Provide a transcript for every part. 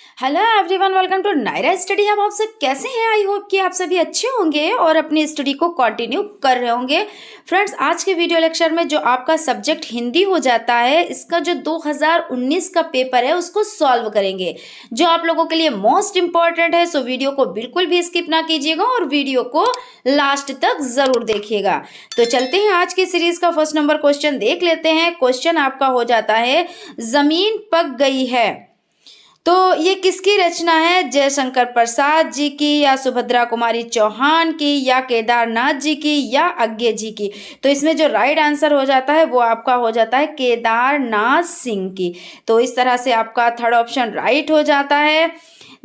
Hello everyone, welcome to Naira study hub. आप सब कैसे हैं? आई होप कि आप सभी अच्छे होंगे और अपनी स्टडी को कंटिन्यू कर रहे होंगे। फ्रेंड्स, आज के वीडियो लेक्चर में जो आपका सब्जेक्ट हिंदी हो जाता है, इसका जो 2019 का पेपर है उसको सॉल्व करेंगे, जो आप लोगों के लिए मोस्ट इंपॉर्टेंट है। सो वीडियो को बिल्कुल भी स्किप ना कीजिएगा और वीडियो को लास्ट तक जरूर देखिएगा। तो चलते हैं, आज की सीरीज का फर्स्ट नंबर क्वेश्चन देख लेते हैं। क्वेश्चन आपका हो जाता है, जमीन पक गई है, तो ये किसकी रचना है? जयशंकर प्रसाद जी की, या सुभद्रा कुमारी चौहान की, या केदारनाथ जी की, या अज्ञे जी की। तो इसमें जो राइट आंसर हो जाता है वो आपका हो जाता है केदारनाथ सिंह की। तो इस तरह से आपका थर्ड ऑप्शन राइट हो जाता है।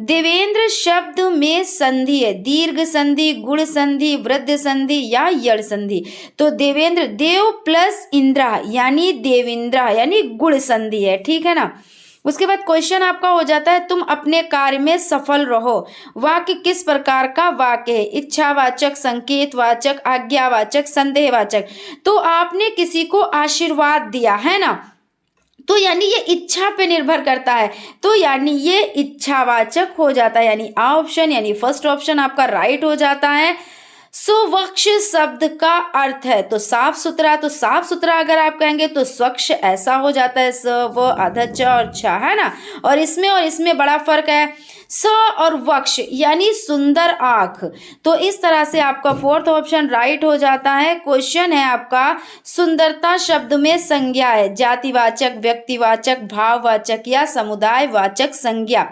देवेंद्र शब्द में संधि है, दीर्घ संधि, गुण संधि, वृद्ध संधि, या यड़ संधि। तो देवेंद्र, देव प्लस इंद्रा यानी देवेंद्रा यानी गुण संधि है, ठीक है ना। उसके बाद क्वेश्चन आपका हो जाता है, तुम अपने कार्य में सफल रहो। वाक्य किस प्रकार का वाक्य है? इच्छावाचक, संकेतवाचक, आज्ञावाचक, संदेहवाचक। तो आपने किसी को आशीर्वाद दिया है ना, तो यानी ये इच्छा पे निर्भर करता है, तो यानी ये इच्छावाचक हो जाता है, यानी आ ऑप्शन यानी फर्स्ट ऑप्शन आपका राइट हो जाता है। स्वच्छ शब्द का अर्थ है, तो साफ सुथरा, तो साफ सुथरा अगर आप कहेंगे तो स्वच्छ ऐसा हो जाता है, स व अधच और छ, है ना। और इसमें बड़ा फर्क है, स और वक्ष यानी सुंदर आंख। तो इस तरह से आपका फोर्थ ऑप्शन राइट हो जाता है। क्वेश्चन है आपका, सुंदरता शब्द में संज्ञा है, जातिवाचक, व्यक्तिवाचक, भाववाचक, या समुदायवाचक संज्ञा।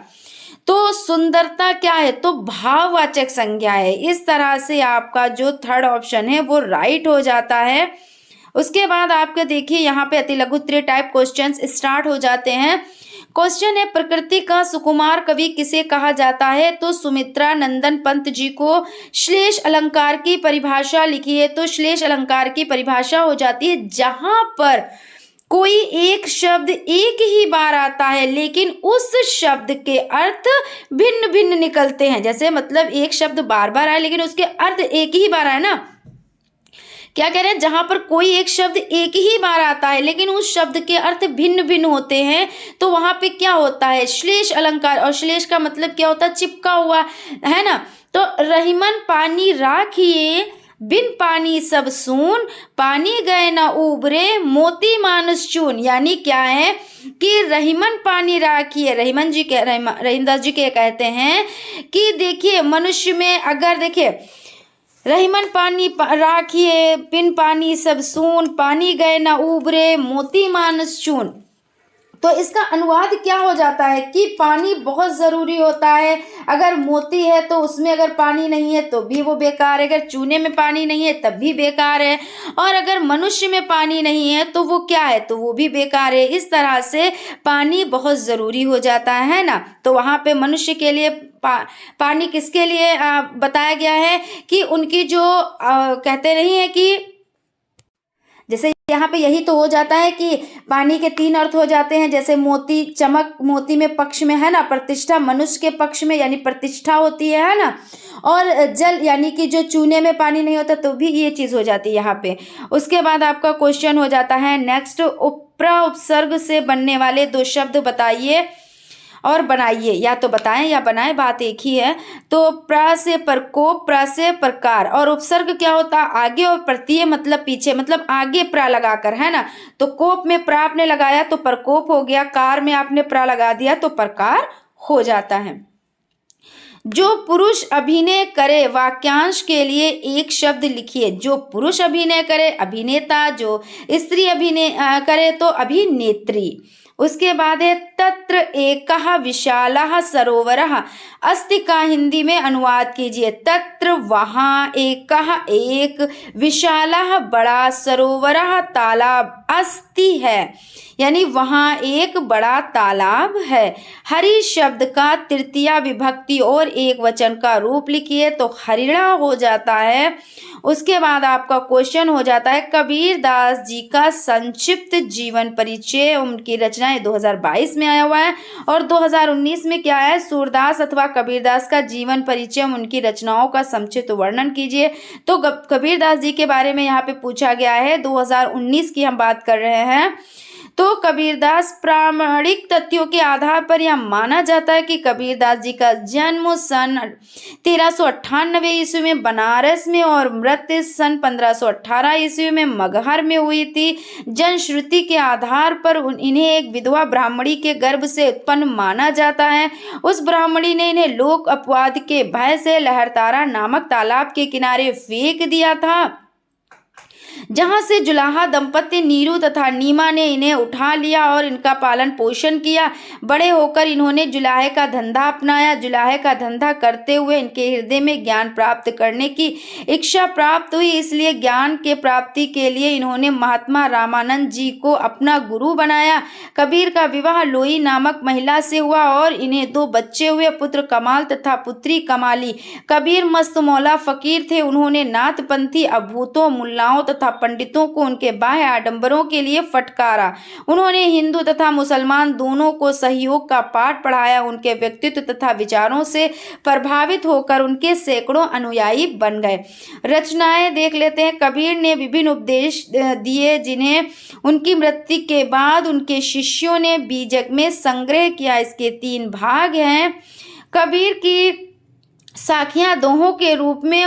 तो सुंदरता क्या है? तो भाववाचक संज्ञा है। इस तरह से आपका जो थर्ड ऑप्शन है वो राइट हो जाता है। उसके बाद आपके देखिए यहाँ पे अति लघु टाइप क्वेश्चंस स्टार्ट हो जाते हैं। क्वेश्चन है, प्रकृति का सुकुमार कवि किसे कहा जाता है? तो सुमित्रा नंदन पंत जी को। श्लेष अलंकार की परिभाषा लिखिए। तो श्लेष अलंकार की परिभाषा हो जाती है, जहां पर कोई एक शब्द एक ही बार आता है लेकिन उस शब्द के अर्थ भिन्न भिन्न निकलते हैं। जैसे मतलब एक शब्द बार बार आए लेकिन उसके अर्थ एक ही बार आए ना। क्या कह रहे हैं? जहां पर कोई एक शब्द एक ही बार आता है लेकिन उस शब्द के अर्थ भिन्न भिन्न होते हैं, तो वहां पे क्या होता है? श्लेष अलंकार। और श्लेष का मतलब क्या होता है? चिपका हुआ, है ना। तो रहीमन पानी राखिए, बिन पानी सब सून, पानी गए न उबरे, मोती मानुष चून। यानी क्या है कि रहीमन पानी राखिए, रहीमदास जी के कहते हैं कि देखिए मनुष्य में अगर देखिए रहीमन पानी राखिए, बिन पानी सब सून, पानी गए न उबरे, मोती मानुष चून। तो इसका अनुवाद क्या हो जाता है कि पानी बहुत ज़रूरी होता है। अगर मोती है तो उसमें अगर पानी नहीं है तो भी वो बेकार है, अगर चूने में पानी नहीं है तब भी बेकार है, और अगर मनुष्य में पानी नहीं है तो वो क्या है? तो वो भी बेकार है। इस तरह से पानी बहुत ज़रूरी हो जाता है ना। तो वहाँ पे मनुष्य के लिए पानी किसके लिए बताया गया है कि उनकी जो कहते नहीं है कि जैसे यहाँ पे यही तो हो जाता है कि पानी के तीन अर्थ हो जाते हैं। जैसे मोती, चमक, मोती में पक्ष में, है ना। प्रतिष्ठा, मनुष्य के पक्ष में यानी प्रतिष्ठा होती है ना। और जल यानी कि जो चूने में पानी नहीं होता तो भी ये चीज़ हो जाती है यहाँ पे। उसके बाद आपका क्वेश्चन हो जाता है नेक्स्ट, उपरा उपसर्ग से बनने वाले दो शब्द बताइए और बनाइए। या तो बताएं या बनाएं, बात एक ही है। तो प्रा से प्रकोप, प्रा से प्रकार, और उपसर्ग क्या होता है? आगे, और प्रत्यय मतलब पीछे, मतलब आगे प्रा लगाकर, है ना। तो कोप में प्रा आपने लगाया तो प्रकोप हो गया, कार में आपने प्रा लगा दिया तो प्रकार हो जाता है। जो पुरुष अभिनय करे, वाक्यांश के लिए एक शब्द लिखिए। जो पुरुष अभिनय करे अभिनेता, जो स्त्री अभिनय करे तो अभिनेत्री। उसके बाद है, तत्र एकः विशालः सरोवरः अस्ति का हिंदी में अनुवाद कीजिए। तत्र वहाँ, एकः एक, विशालः बड़ा, सरोवरः तालाब, अस्ति है यानी वहाँ एक बड़ा तालाब है। हरि शब्द का तृतीया विभक्ति और एक वचन का रूप लिखिए। तो हरिणा हो जाता है। उसके बाद आपका क्वेश्चन हो जाता है, कबीर दास जी का संक्षिप्त जीवन परिचय। उनकी रचनाएं 2022 में आया हुआ है, और 2019 में क्या है? सूरदास अथवा कबीरदास का जीवन परिचय, उनकी रचनाओं का संक्षिप्त वर्णन कीजिए। तो कबीरदास जी के बारे में यहाँ पे पूछा गया है, 2019 की हम बात कर रहे हैं। तो कबीरदास प्रामाणिक तथ्यों के आधार पर यह माना जाता है कि कबीरदास जी का जन्म सन 1398 ईस्वी में बनारस में और मृत्यु सन 1518 ईस्वी में मगहर में हुई थी। जनश्रुति के आधार पर इन्हें एक विधवा ब्राह्मणी के गर्भ से उत्पन्न माना जाता है। उस ब्राह्मणी ने इन्हें लोक अपवाद के भय से लहरतारा नामक तालाब के किनारे फेंक दिया था, जहां से जुलाहा दंपति नीरू तथा नीमा ने इन्हें उठा लिया और इनका पालन पोषण किया। बड़े होकर इन्होंने जुलाहे का धंधा अपनाया। जुलाहे का धंधा करते हुए इनके हृदय में ज्ञान प्राप्त करने की इच्छा प्राप्त हुई, इसलिए ज्ञान के प्राप्ति के लिए इन्होंने महात्मा रामानंद जी को अपना गुरु बनाया। कबीर का विवाह लोई नामक महिला से हुआ और इन्हें 2 बच्चे हुए, पुत्र कमाल तथा पुत्री कमाली। कबीर मस्त मौला फकीर थे। उन्होंने नाथपंथी अभूतों, मुल्लाओं तथा पंडितों को उनके बाह्य आडंबरों के लिए फटकारा। उन्होंने हिंदू तथा मुसलमान दोनों को सहयोग का पाठ पढ़ाया। उनके व्यक्तित्व तथा विचारों से प्रभावित होकर उनके सैकड़ों अनुयायी बन गए। रचनाएं देख लेते हैं। कबीर ने विभिन्न उपदेश दिए, जिन्हें उनकी मृत्यु के बाद उनके शिष्यों ने बीजक में संग्रह किया। इसके 3 भाग हैं। कबीर की साखियां दोहों के रूप में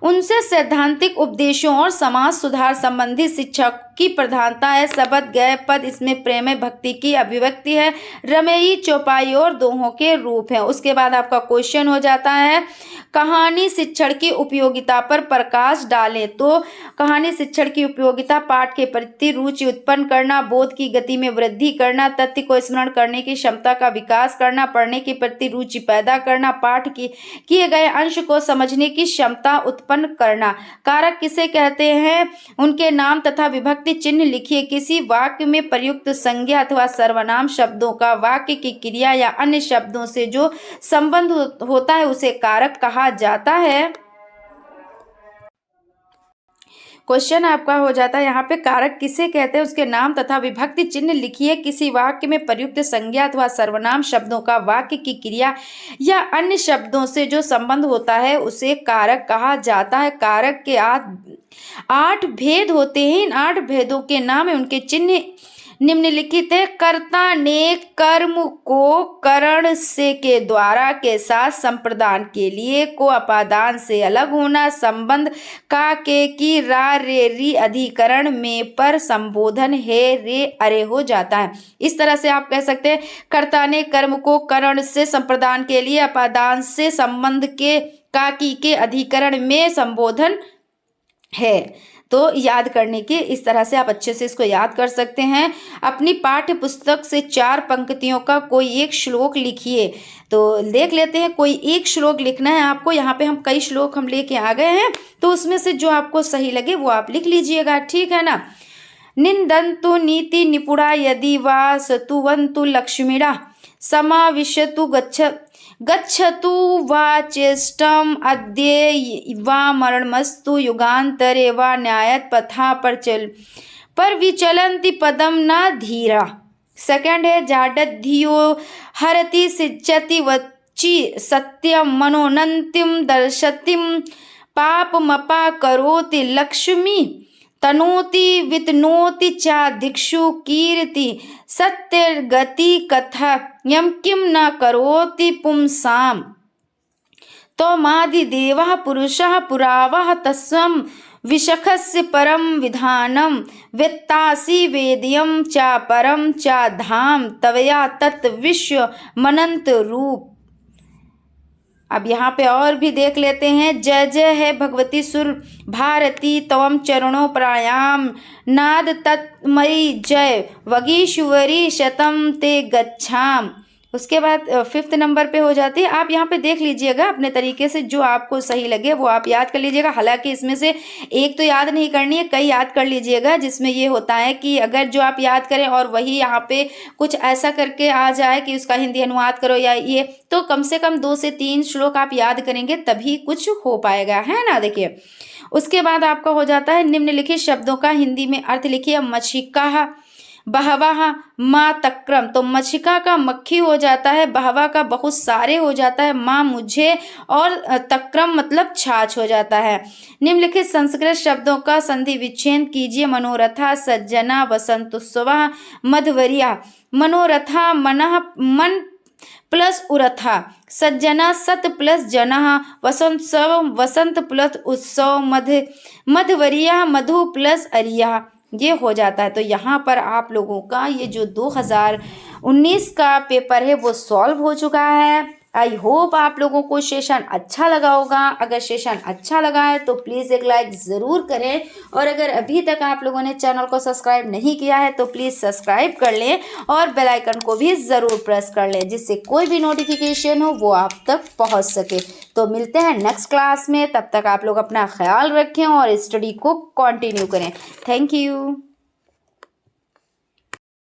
उनसे सैद्धांतिक उपदेशों और समाज सुधार संबंधी शिक्षा की प्रधानता है। शबद गय पद, इसमें प्रेम भक्ति की अभिव्यक्ति है। रमेई, चौपाई और दोहों के रूप है। उसके बाद आपका क्वेश्चन हो जाता है, कहानी शिक्षण की उपयोगिता पर प्रकाश डालें। तो कहानी शिक्षण की उपयोगिता पाठ के प्रति रुचि उत्पन्न करना, बोध की गति में वृद्धि करना, तथ्य को स्मरण करने की क्षमता का विकास करना, पढ़ने के प्रति रुचि पैदा करना, पाठ की किए गए अंश को समझने की क्षमता उत्पन्न करना। कारक किसे कहते हैं? उनके नाम तथा विभक्ति चिन्ह लिखिए। किसी वाक्य में प्रयुक्त संज्ञा अथवा सर्वनाम शब्दों का वाक्य की क्रिया या अन्य शब्दों से जो संबंध होता है उसे कारक कहा जाता है। क्वेश्चन आपका हो जाता है यहाँ पे, कारक किसे कहते हैं? उसके नाम तथा विभक्ति चिन्ह लिखिए। किसी वाक्य में प्रयुक्त संज्ञा अथवा सर्वनाम शब्दों का वाक्य की क्रिया या अन्य शब्दों से जो संबंध होता है उसे कारक कहा जाता है। कारक के 8 भेद होते हैं। इन 8 भेदों के नाम है, उनके चिन्ह निम्नलिखित है। कर्ता ने कर्म को करण से के द्वारा के साथ संप्रदान के लिए को अपादान से अलग होना, संबंध का के की रा रे री अधिकरण में पर संबोधन है रे अरे हो जाता है। इस तरह से आप कह सकते हैं, कर्ता ने कर्म को करण से संप्रदान के लिए, अपादान से संबंध के का की के अधिकरण में संबोधन है। तो याद करने की इस तरह से आप अच्छे से इसको याद कर सकते हैं। अपनी पाठ्य पुस्तक से 4 पंक्तियों का कोई एक श्लोक लिखिए। तो देख लेते हैं, कोई एक श्लोक लिखना है आपको। यहाँ पे हम कई श्लोक हम लेके आ गए हैं, तो उसमें से जो आपको सही लगे वो आप लिख लीजिएगा, ठीक है ना। निंदन्तु नीति निपुणा यदि वा स्तुवन्तु लक्ष्मीड़ा समाविशतु गच्छतु वा चेष्टम अद्य वा मरणमस्तु युगांतरे वा न्यायत पथा पर विचलन्ति पदम न धीरा। सेकंड है, जाडधियो हरति सिच्यति वच्चि सत्यम मनोनंतिम दर्शतिम पापमपा करोति लक्ष्मी तनोति वितनोति चा दिक्षु कीर्ति सत्यर्गति कथा यम किम न करोति पुंसाम तो मादिदेवः पुरुषः पुरावः तस्वं विशखस्य परम विधानम वेत्तासि वेद्यम चा परम चा धाम तवया तत् विश्व मनंत रूप। अब यहाँ पे और भी देख लेते हैं। जय जय है भगवती सुर भारती तवम चरणों प्रायाम नाद तत्मयी जय वगीश्वरी शतम ते गच्छाम। उसके बाद 5th नंबर पे हो जाती है। आप यहाँ पे देख लीजिएगा अपने तरीके से, जो आपको सही लगे वो आप याद कर लीजिएगा। हालांकि इसमें से एक तो याद नहीं करनी है, कई याद कर लीजिएगा, जिसमें ये होता है कि अगर जो आप याद करें और वही यहाँ पे कुछ ऐसा करके आ जाए कि उसका हिंदी अनुवाद करो या ये, तो कम से कम 2 से 3 श्लोक आप याद करेंगे तभी कुछ हो पाएगा, है ना। देखिए उसके बाद आपका हो जाता है निम्नलिखित शब्दों का हिंदी में अर्थ लिखिए। मछिका बहवः माँ तक्रम, तो मक्षिका का मक्खी हो जाता है, बहवा का बहुत सारे हो जाता है, माँ मुझे, और तक्रम मतलब छाछ हो जाता है। निम्नलिखित संस्कृत शब्दों का संधि विच्छेद कीजिए। मनोरथा, सज्जना, वसंतोत्सव, मध्वर्या। मनोरथा मनः मन प्लस उरथा, सज्जना सत प्लस जनः, वसंतोत्सव वसंत प्लस उत्सव, मध्वर्या मधु प्लस अरिया, ये हो जाता है। तो यहाँ पर आप लोगों का ये जो 2019 का पेपर है वो सॉल्व हो चुका है। आई होप आप लोगों को सेशन अच्छा लगा होगा। अगर सेशन अच्छा लगा है तो प्लीज़ एक लाइक ज़रूर करें, और अगर अभी तक आप लोगों ने चैनल को सब्सक्राइब नहीं किया है तो प्लीज़ सब्सक्राइब कर लें और बेल आइकन को भी ज़रूर प्रेस कर लें, जिससे कोई भी नोटिफिकेशन हो वो आप तक पहुंच सके। तो मिलते हैं नेक्स्ट क्लास में, तब तक आप लोग अपना ख्याल रखें और स्टडी को कंटिन्यू करें। Thank you.